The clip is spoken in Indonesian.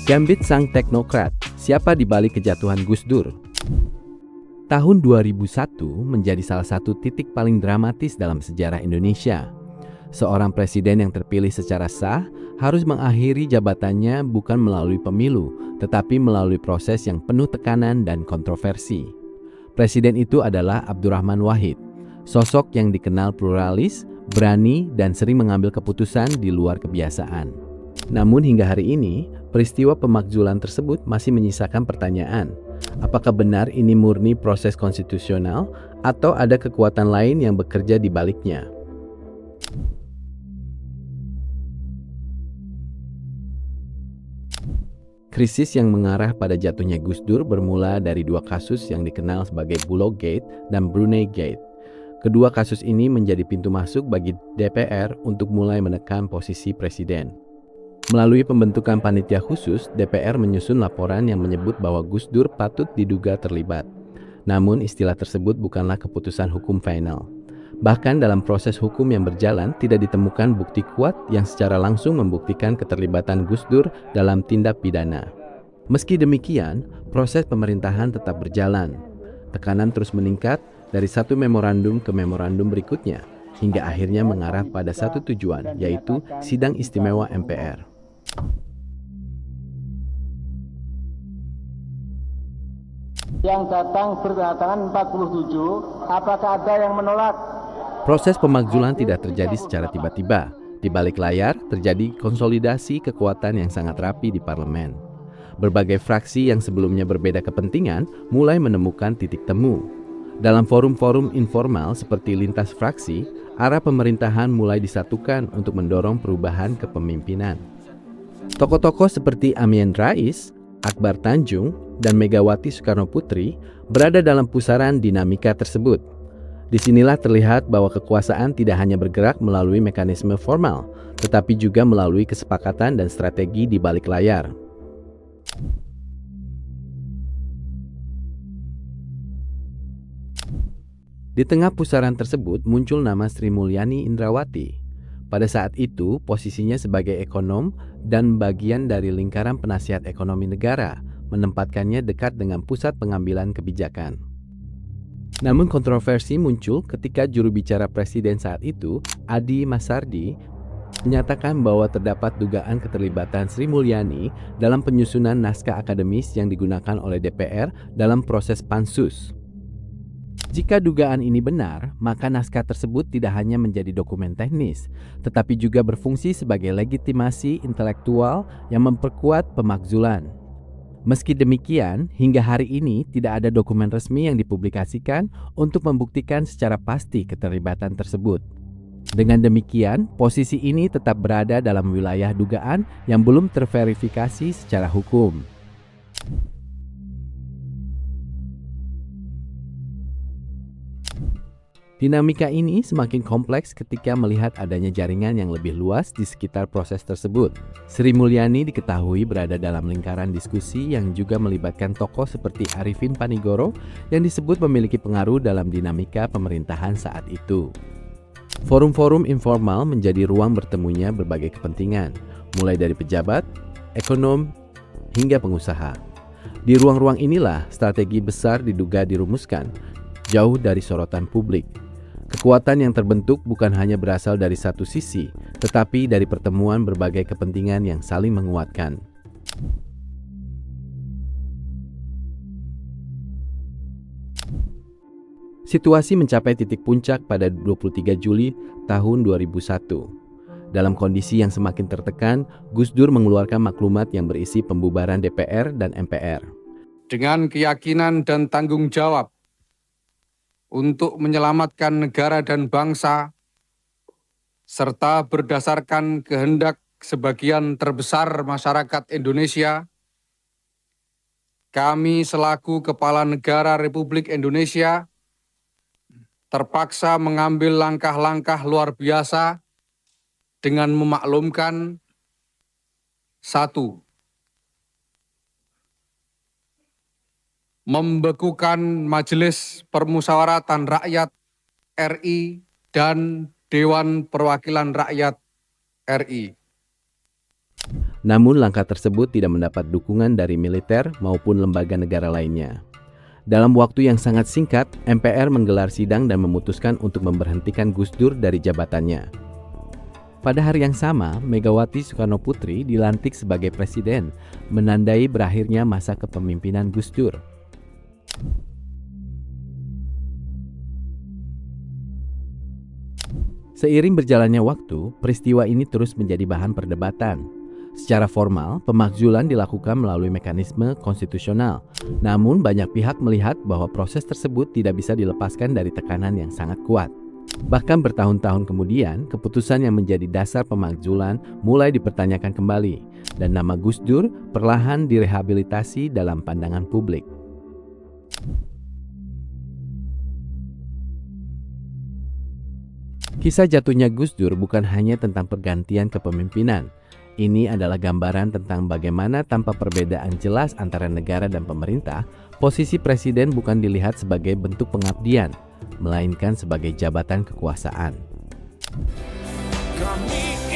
Gambit sang teknokrat, siapa di balik kejatuhan Gus Dur? Tahun 2001 menjadi salah satu titik paling dramatis dalam sejarah Indonesia. Seorang presiden yang terpilih secara sah harus mengakhiri jabatannya bukan melalui pemilu, tetapi melalui proses yang penuh tekanan dan kontroversi. Presiden itu adalah Abdurrahman Wahid, sosok yang dikenal pluralis, berani, dan sering mengambil keputusan di luar kebiasaan. Namun hingga hari ini, peristiwa pemakzulan tersebut masih menyisakan pertanyaan. Apakah benar ini murni proses konstitusional atau ada kekuatan lain yang bekerja di baliknya? Krisis yang mengarah pada jatuhnya Gus Dur bermula dari dua kasus yang dikenal sebagai Bulog Gate dan Brunei Gate. Kedua kasus ini menjadi pintu masuk bagi DPR untuk mulai menekan posisi presiden. Melalui pembentukan panitia khusus, DPR menyusun laporan yang menyebut bahwa Gus Dur patut diduga terlibat. Namun istilah tersebut bukanlah keputusan hukum final. Bahkan dalam proses hukum yang berjalan tidak ditemukan bukti kuat yang secara langsung membuktikan keterlibatan Gus Dur dalam tindak pidana. Meski demikian, proses pemerintahan tetap berjalan. Tekanan terus meningkat dari satu memorandum ke memorandum berikutnya, hingga akhirnya mengarah pada satu tujuan, yaitu sidang istimewa MPR. Yang datang berdatangan 47, apakah ada yang menolak? Proses pemakzulan tidak terjadi secara tiba-tiba. Di balik layar terjadi konsolidasi kekuatan yang sangat rapi di parlemen. Berbagai fraksi yang sebelumnya berbeda kepentingan mulai menemukan titik temu. Dalam forum-forum informal seperti lintas fraksi, arah pemerintahan mulai disatukan untuk mendorong perubahan kepemimpinan. Tokoh-tokoh seperti Amin Rais, Akbar Tanjung, dan Megawati Soekarnoputri berada dalam pusaran dinamika tersebut. Disinilah terlihat bahwa kekuasaan tidak hanya bergerak melalui mekanisme formal, tetapi juga melalui kesepakatan dan strategi di balik layar. Di tengah pusaran tersebut muncul nama Sri Mulyani Indrawati. Pada saat itu, posisinya sebagai ekonom dan bagian dari lingkaran penasihat ekonomi negara, menempatkannya dekat dengan pusat pengambilan kebijakan. Namun kontroversi muncul ketika juru bicara presiden saat itu, Adi Masardi, menyatakan bahwa terdapat dugaan keterlibatan Sri Mulyani dalam penyusunan naskah akademis yang digunakan oleh DPR dalam proses pansus. Jika dugaan ini benar, maka naskah tersebut tidak hanya menjadi dokumen teknis, tetapi juga berfungsi sebagai legitimasi intelektual yang memperkuat pemakzulan. Meski demikian, hingga hari ini tidak ada dokumen resmi yang dipublikasikan untuk membuktikan secara pasti keterlibatan tersebut. Dengan demikian, posisi ini tetap berada dalam wilayah dugaan yang belum terverifikasi secara hukum. Dinamika ini semakin kompleks ketika melihat adanya jaringan yang lebih luas di sekitar proses tersebut. Sri Mulyani diketahui berada dalam lingkaran diskusi yang juga melibatkan tokoh seperti Arifin Panigoro yang disebut memiliki pengaruh dalam dinamika pemerintahan saat itu. Forum-forum informal menjadi ruang bertemunya berbagai kepentingan, mulai dari pejabat, ekonom, hingga pengusaha. Di ruang-ruang inilah strategi besar diduga dirumuskan, jauh dari sorotan publik. Kekuatan yang terbentuk bukan hanya berasal dari satu sisi, tetapi dari pertemuan berbagai kepentingan yang saling menguatkan. Situasi mencapai titik puncak pada 23 Juli tahun 2001. Dalam kondisi yang semakin tertekan, Gus Dur mengeluarkan maklumat yang berisi pembubaran DPR dan MPR. Dengan keyakinan dan tanggung jawab untuk menyelamatkan negara dan bangsa, serta berdasarkan kehendak sebagian terbesar masyarakat Indonesia, kami selaku Kepala Negara Republik Indonesia terpaksa mengambil langkah-langkah luar biasa dengan memaklumkan: 1. Membekukan Majelis Permusyawaratan Rakyat RI dan Dewan Perwakilan Rakyat RI. Namun langkah tersebut tidak mendapat dukungan dari militer maupun lembaga negara lainnya. Dalam waktu yang sangat singkat, MPR menggelar sidang dan memutuskan untuk memberhentikan Gus Dur dari jabatannya. Pada hari yang sama, Megawati Soekarnoputri dilantik sebagai presiden, menandai berakhirnya masa kepemimpinan Gus Dur. Seiring berjalannya waktu, peristiwa ini terus menjadi bahan perdebatan. Secara formal, pemakzulan dilakukan melalui mekanisme konstitusional. Namun, banyak pihak melihat bahwa proses tersebut tidak bisa dilepaskan dari tekanan yang sangat kuat. Bahkan bertahun-tahun kemudian, keputusan yang menjadi dasar pemakzulan mulai dipertanyakan kembali, dan nama Gus Dur perlahan direhabilitasi dalam pandangan publik. Kisah jatuhnya Gus Dur bukan hanya tentang pergantian kepemimpinan. Ini adalah gambaran tentang bagaimana tanpa perbedaan jelas antara negara dan pemerintah, posisi presiden bukan dilihat sebagai bentuk pengabdian, melainkan sebagai jabatan kekuasaan. Kami